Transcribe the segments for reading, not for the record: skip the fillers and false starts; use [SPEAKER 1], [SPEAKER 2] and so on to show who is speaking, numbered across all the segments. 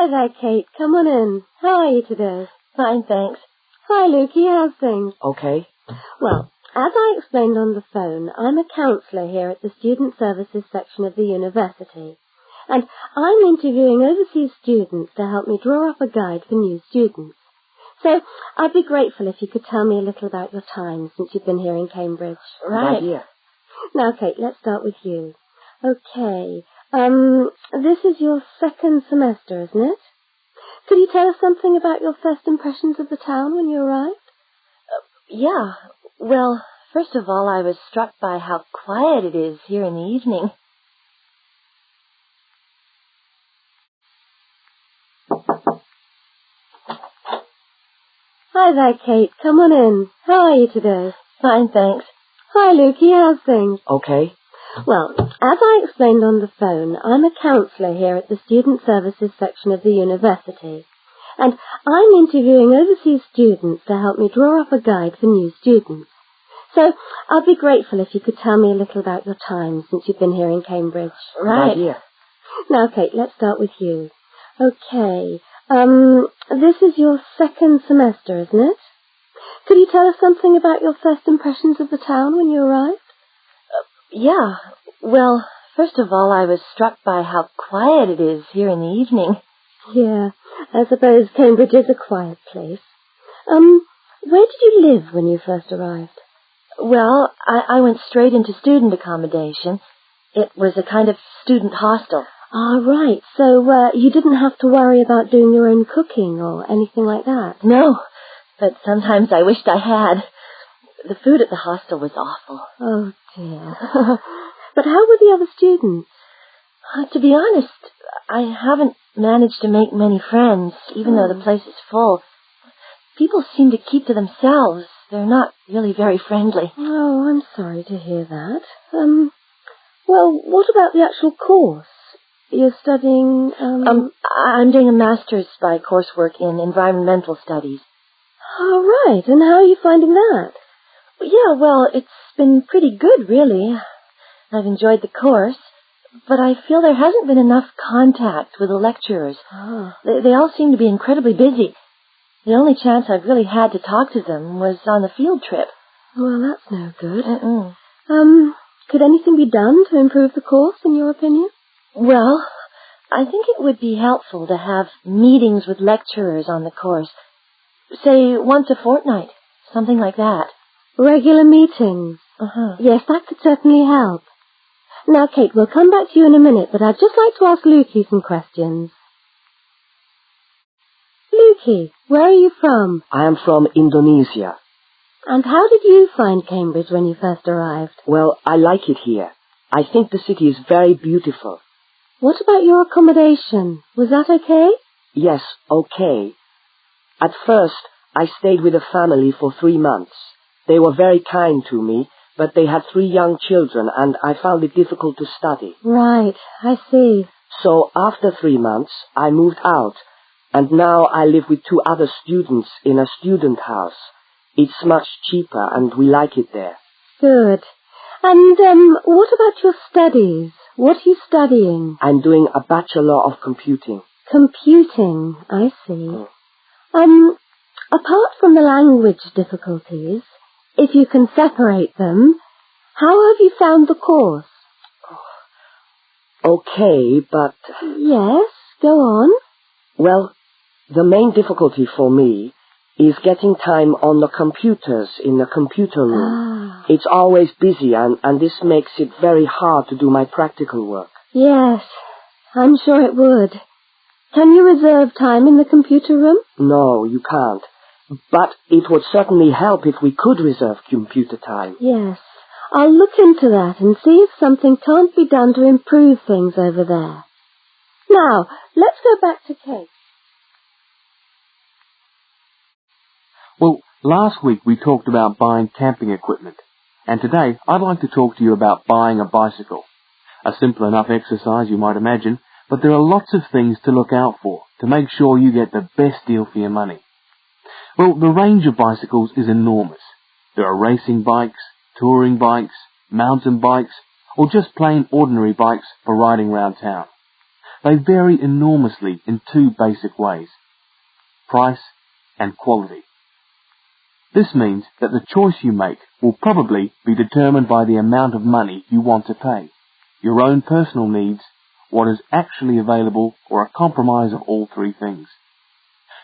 [SPEAKER 1] Hi there, Kate. Come on in. How are you today?
[SPEAKER 2] Fine, thanks.
[SPEAKER 1] Hi, Lukey. How's things?
[SPEAKER 3] Okay.
[SPEAKER 1] Well, as I explained on the phone, I'm a counsellor here at the Student Services section of the university. And I'm interviewing overseas students to help me draw up a guide for new students. So I'd be grateful if you could tell me a little about your time since you've been here in Cambridge.
[SPEAKER 2] Right.
[SPEAKER 3] Yeah.
[SPEAKER 1] Now, Kate, let's start with you. Okay. This is your second semester, isn't it? Could you tell us something about your first impressions of the town when you arrived?
[SPEAKER 2] Yeah. Well, first of all, I was struck by how quiet it is here in the evening.
[SPEAKER 1] Hi there, Kate. Come on in. How are you today?
[SPEAKER 2] Fine, thanks.
[SPEAKER 1] Hi, Lukey. How's things?
[SPEAKER 3] Okay.
[SPEAKER 1] Well, as I explained on the phone, I'm a counsellor here at the Student Services section of the university. And I'm interviewing overseas students to help me draw up a guide for new students. So I'd be grateful if you could tell me a little about your time since you've been here in Cambridge.
[SPEAKER 2] Right.
[SPEAKER 3] Yeah.
[SPEAKER 1] Now, Kate, let's start with you. Okay. This is your second semester, isn't it? Could you tell us something about your first impressions of the town when you arrived?
[SPEAKER 2] Yeah. Well, first of all, I was struck by how quiet it is here in the evening.
[SPEAKER 1] Yeah, I suppose Cambridge is a quiet place. Where did you live when you first arrived?
[SPEAKER 2] Well, I went straight into student accommodation. It was a kind of student hostel.
[SPEAKER 1] Ah, right. So, you didn't have to worry about doing your own cooking or anything like that?
[SPEAKER 2] No, but sometimes I wished I had. The food at the hostel was awful.
[SPEAKER 1] Oh, dear. But how were the other students?
[SPEAKER 2] To be honest, I haven't managed to make many friends, even though the place is full. People seem to keep to themselves. They're not really very friendly.
[SPEAKER 1] Oh, I'm sorry to hear that. Well, what about the actual course? You're studying,
[SPEAKER 2] I'm doing a master's by coursework in environmental studies.
[SPEAKER 1] Oh, right. And how are you finding that?
[SPEAKER 2] Yeah, well, it's been pretty good, really. I've enjoyed the course, but I feel there hasn't been enough contact with the lecturers.
[SPEAKER 1] Oh.
[SPEAKER 2] They all seem to be incredibly busy. The only chance I've really had to talk to them was on the field trip.
[SPEAKER 1] Well, that's no good.
[SPEAKER 2] Mm-mm.
[SPEAKER 1] Could anything be done to improve the course, in your opinion?
[SPEAKER 2] Well, I think it would be helpful to have meetings with lecturers on the course. Say, once a fortnight, something like that.
[SPEAKER 1] Regular meetings?
[SPEAKER 2] Uh-huh.
[SPEAKER 1] Yes, that could certainly help. Now, Kate, we'll come back to you in a minute, but I'd just like to ask Lukey some questions. Lukey, where are you from?
[SPEAKER 3] I am from Indonesia.
[SPEAKER 1] And how did you find Cambridge when you first arrived?
[SPEAKER 3] Well, I like it here. I think the city is very beautiful.
[SPEAKER 1] What about your accommodation? Was that okay?
[SPEAKER 3] Yes, okay. At first, I stayed with a family for 3 months. They were very kind to me, but they had 3 young children, and I found it difficult to study.
[SPEAKER 1] Right, I see.
[SPEAKER 3] So after 3 months, I moved out, and now I live with 2 other students in a student house. It's much cheaper, and we like it there.
[SPEAKER 1] Good. And, what about your studies? What are you studying?
[SPEAKER 3] I'm doing a Bachelor of Computing.
[SPEAKER 1] Computing, I see. Apart from the language difficulties, if you can separate them, how have you found the course?
[SPEAKER 3] Okay, but...
[SPEAKER 1] Yes, go on.
[SPEAKER 3] Well, the main difficulty for me is getting time on the computers in the computer room. It's always busy, and this makes it very hard to do my practical work.
[SPEAKER 1] Yes, I'm sure it would. Can you reserve time in the computer room?
[SPEAKER 3] No, you can't. But it would certainly help if we could reserve computer time.
[SPEAKER 1] Yes, I'll look into that and see if something can't be done to improve things over there. Now, let's go back to Kate.
[SPEAKER 4] Well, last week we talked about buying camping equipment, and today I'd like to talk to you about buying a bicycle. A simple enough exercise, you might imagine, but there are lots of things to look out for to make sure you get the best deal for your money. Well, the range of bicycles is enormous. There are racing bikes, touring bikes, mountain bikes, or just plain ordinary bikes for riding around town. They vary enormously in two basic ways: price and quality. This means that the choice you make will probably be determined by the amount of money you want to pay, your own personal needs, what is actually available, or a compromise of all three things.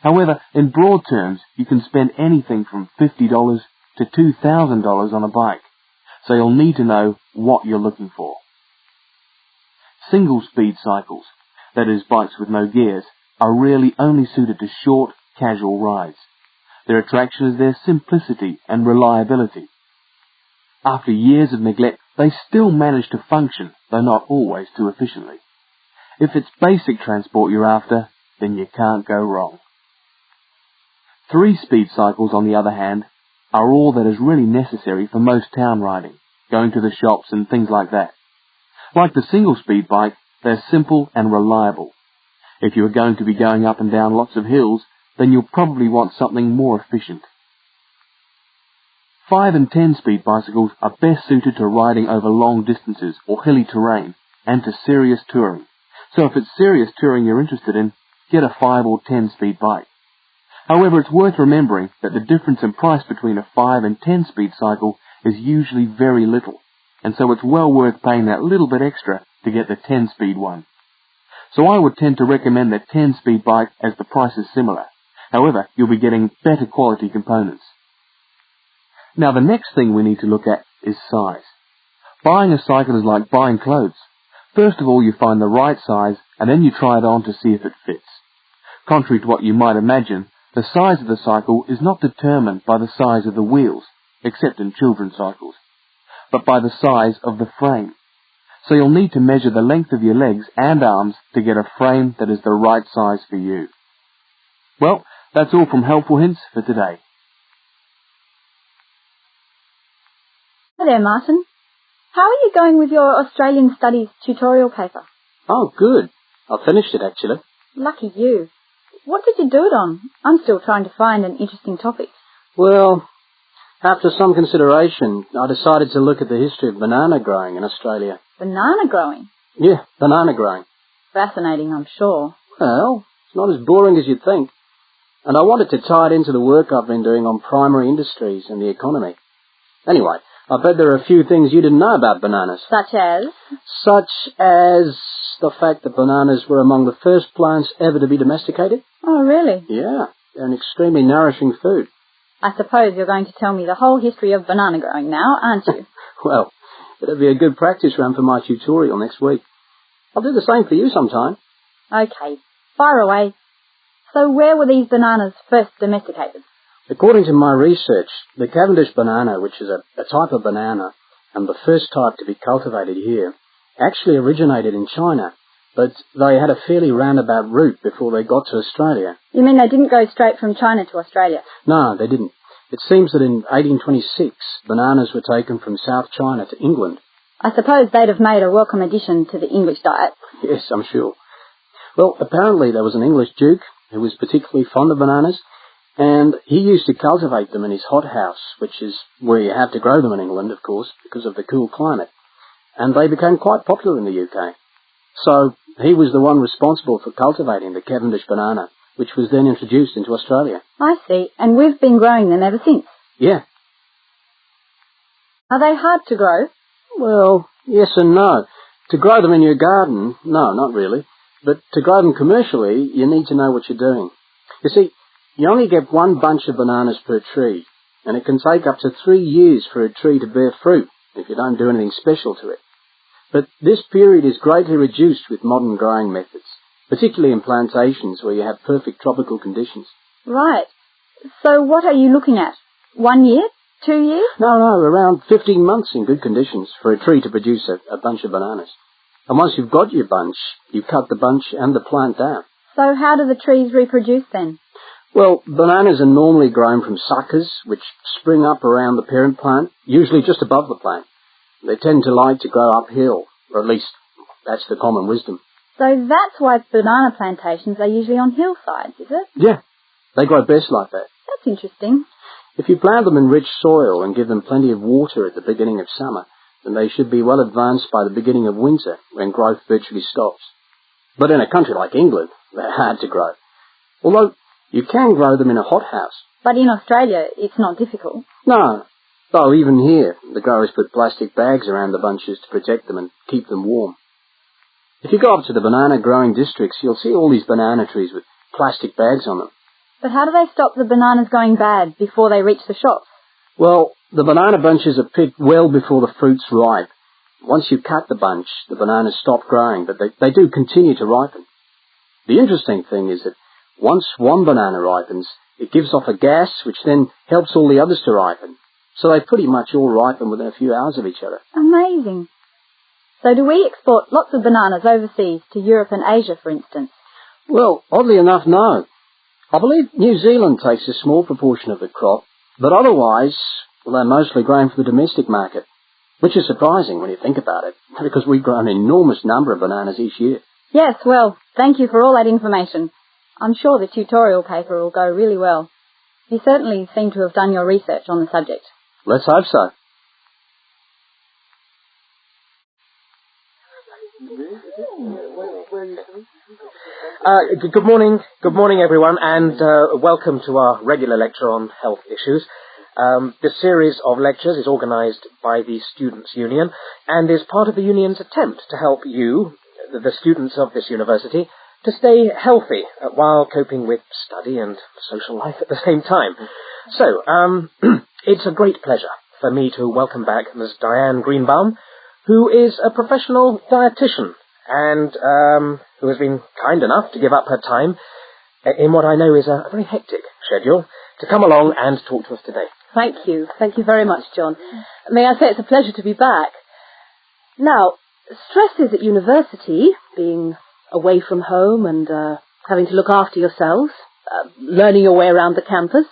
[SPEAKER 4] However, in broad terms, you can spend anything from $50 to $2,000 on a bike, so you'll need to know what you're looking for. Single-speed cycles, that is, bikes with no gears, are really only suited to short, casual rides. Their attraction is their simplicity and reliability. After years of neglect, they still manage to function, though not always too efficiently. If it's basic transport you're after, then you can't go wrong. 3-speed cycles, on the other hand, are all that is really necessary for most town riding, going to the shops and things like that. Like the single-speed bike, they're simple and reliable. If you are going to be going up and down lots of hills, then you'll probably want something more efficient. 5 and 10-speed bicycles are best suited to riding over long distances or hilly terrain and to serious touring. So if it's serious touring you're interested in, get a 5 or 10-speed bike. However, it's worth remembering that the difference in price between a 5 and 10-speed cycle is usually very little, and so it's well worth paying that little bit extra to get the 10-speed one. So I would tend to recommend the 10-speed bike as the price is similar. However, you'll be getting better quality components. Now the next thing we need to look at is size. Buying a cycle is like buying clothes. First of all, you find the right size, and then you try it on to see if it fits. Contrary to what you might imagine, the size of the cycle is not determined by the size of the wheels, except in children's cycles, but by the size of the frame. So you'll need to measure the length of your legs and arms to get a frame that is the right size for you. Well, that's all from Helpful Hints for today.
[SPEAKER 5] Hi there, Martin. How are you going with your Australian Studies tutorial paper?
[SPEAKER 6] Oh, good. I finished it, actually.
[SPEAKER 5] Lucky you. What did you do it on? I'm still trying to find an interesting topic.
[SPEAKER 6] Well, after some consideration, I decided to look at the history of banana growing in Australia.
[SPEAKER 5] Banana growing?
[SPEAKER 6] Yeah, banana growing.
[SPEAKER 5] Fascinating, I'm sure.
[SPEAKER 6] Well, it's not as boring as you'd think. And I wanted to tie it into the work I've been doing on primary industries and the economy. Anyway, I bet there are a few things you didn't know about bananas.
[SPEAKER 5] Such as?
[SPEAKER 6] Such as the fact that bananas were among the first plants ever to be domesticated.
[SPEAKER 5] Oh, really?
[SPEAKER 6] Yeah, they're an extremely nourishing food.
[SPEAKER 5] I suppose you're going to tell me the whole history of banana growing now, aren't you?
[SPEAKER 6] Well, it'll be a good practice run for my tutorial next week. I'll do the same for you sometime.
[SPEAKER 5] Okay, fire away. So where were these bananas first domesticated?
[SPEAKER 6] According to my research, the Cavendish banana, which is a type of banana, and the first type to be cultivated here, actually originated in China, but they had a fairly roundabout route before they got to Australia.
[SPEAKER 5] You mean they didn't go straight from China to Australia?
[SPEAKER 6] No, they didn't. It seems that in 1826, bananas were taken from South China to England.
[SPEAKER 5] I suppose they'd have made a welcome addition to the English diet.
[SPEAKER 6] Yes, I'm sure. Well, apparently there was an English duke who was particularly fond of bananas, and he used to cultivate them in his hothouse, which is where you have to grow them in England, of course, because of the cool climate. And they became quite popular in the UK. So he was the one responsible for cultivating the Cavendish banana, which was then introduced into Australia.
[SPEAKER 5] I see, and we've been growing them ever since.
[SPEAKER 6] Yeah.
[SPEAKER 5] Are they hard to grow?
[SPEAKER 6] Well, yes and no. To grow them in your garden, no, not really. But to grow them commercially, you need to know what you're doing. You see, you only get one bunch of bananas per tree, and it can take up to 3 years for a tree to bear fruit if you don't do anything special to it. But this period is greatly reduced with modern growing methods, particularly in plantations where you have perfect tropical conditions.
[SPEAKER 5] Right. So what are you looking at? 1 year? 2 years?
[SPEAKER 6] No, around 15 months in good conditions for a tree to produce a bunch of bananas. And once you've got your bunch, you cut the bunch and the plant down.
[SPEAKER 5] So how do the trees reproduce then?
[SPEAKER 6] Well, bananas are normally grown from suckers, which spring up around the parent plant, usually just above the plant. They tend to like to grow uphill, or at least that's the common wisdom.
[SPEAKER 5] So that's why banana plantations are usually on hillsides, is it?
[SPEAKER 6] Yeah, they grow best like that.
[SPEAKER 5] That's interesting.
[SPEAKER 6] If you plant them in rich soil and give them plenty of water at the beginning of summer, then they should be well advanced by the beginning of winter, when growth virtually stops. But in a country like England, they're hard to grow. Although you can grow them in a hothouse.
[SPEAKER 5] But in Australia, it's not difficult.
[SPEAKER 6] No. Though even here, the growers put plastic bags around the bunches to protect them and keep them warm. If you go up to the banana growing districts, you'll see all these banana trees with plastic bags on them.
[SPEAKER 5] But how do they stop the bananas going bad before they reach the shops?
[SPEAKER 6] Well, the banana bunches are picked well before the fruit's ripe. Once you cut the bunch, the bananas stop growing, but they do continue to ripen. The interesting thing is that once one banana ripens, it gives off a gas which then helps all the others to ripen. So they pretty much all ripen within a few hours of each other.
[SPEAKER 5] Amazing. So do we export lots of bananas overseas to Europe and Asia, for instance?
[SPEAKER 6] Well, oddly enough, no. I believe New Zealand takes a small proportion of the crop, but otherwise, well, they're mostly grown for the domestic market, which is surprising when you think about it, because we grow an enormous number of bananas each year.
[SPEAKER 5] Yes, well, thank you for all that information. I'm sure the tutorial paper will go really well. You certainly seem to have done your research on the subject.
[SPEAKER 6] Let's hope so.
[SPEAKER 7] Good morning everyone, and welcome to our regular lecture on health issues. This series of lectures is organised by the Students' Union and is part of the Union's attempt to help you, the students of this university, to stay healthy while coping with study and social life at the same time. So, it's a great pleasure for me to welcome back Ms. Diane Greenbaum, who is a professional dietitian and who has been kind enough to give up her time in what I know is a very hectic schedule to come along and talk to us today.
[SPEAKER 1] Thank you. Thank you very much, John. May I say it's a pleasure to be back. Now, stresses at university, being away from home and having to look after yourselves, learning your way around the campus,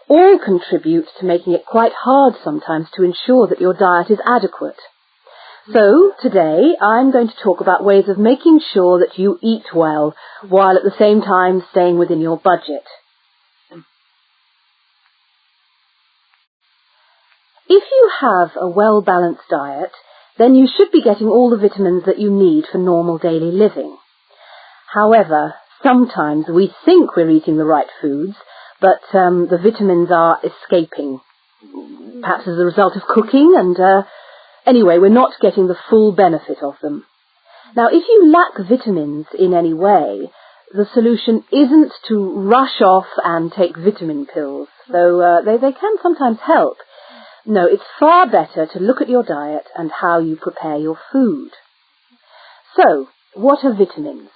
[SPEAKER 1] all contribute to making it quite hard sometimes to ensure that your diet is adequate. So, today, I'm going to talk about ways of making sure that you eat well, while at the same time staying within your budget. If you have a well-balanced diet, then you should be getting all the vitamins that you need for normal daily living. However, sometimes we think we're eating the right foods, but the vitamins are escaping, perhaps as a result of cooking, and anyway, we're not getting the full benefit of them. Now, if you lack vitamins in any way, the solution isn't to rush off and take vitamin pills, though they can sometimes help. No, it's far better to look at your diet and how you prepare your food. So, what are vitamins?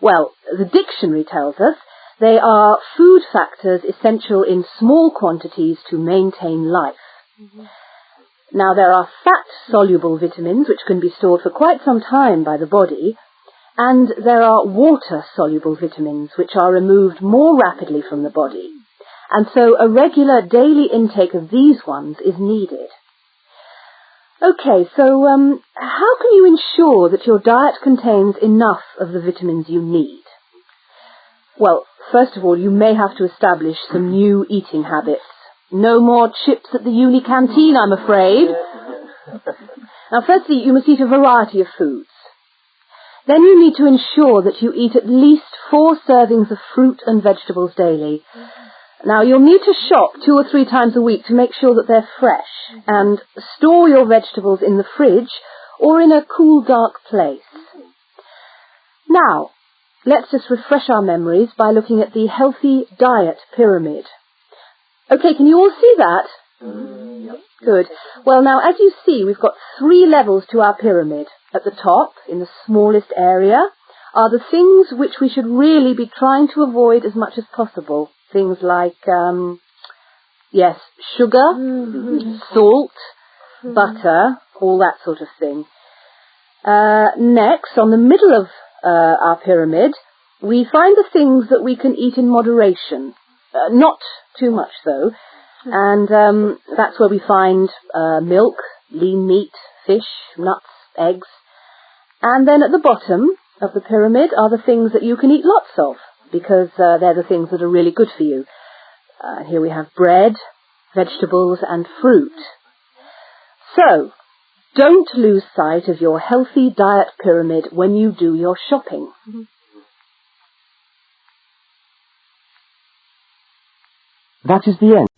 [SPEAKER 1] Well, the dictionary tells us they are food factors essential in small quantities to maintain life. Now, there are fat-soluble vitamins which can be stored for quite some time by the body, and there are water-soluble vitamins which are removed more rapidly from the body. And so a regular daily intake of these ones is needed. Okay, so how can you ensure that your diet contains enough of the vitamins you need? Well, first of all, you may have to establish some new eating habits. No more chips at the uni canteen, I'm afraid. Now, firstly, you must eat a variety of foods. Then you need to ensure that you eat at least 4 servings of fruit and vegetables daily. Now, you'll need to shop 2 or 3 times a week to make sure that they're fresh, and store your vegetables in the fridge or in a cool, dark place. Now, let's just refresh our memories by looking at the healthy diet pyramid. Okay, can you all see that? Good. Well, now, as you see, we've got 3 levels to our pyramid. At the top, in the smallest area, are the things which we should really be trying to avoid as much as possible. Things like, sugar, salt, butter, all that sort of thing. Next, on the middle of our pyramid, we find the things that we can eat in moderation. Not too much, though. And that's where we find milk, lean meat, fish, nuts, eggs. And then at the bottom of the pyramid are the things that you can eat lots of, because they're the things that are really good for you. Here we have bread, vegetables, and fruit. So,
[SPEAKER 8] Don't lose sight of your healthy diet pyramid when you do your shopping.
[SPEAKER 3] That is the end.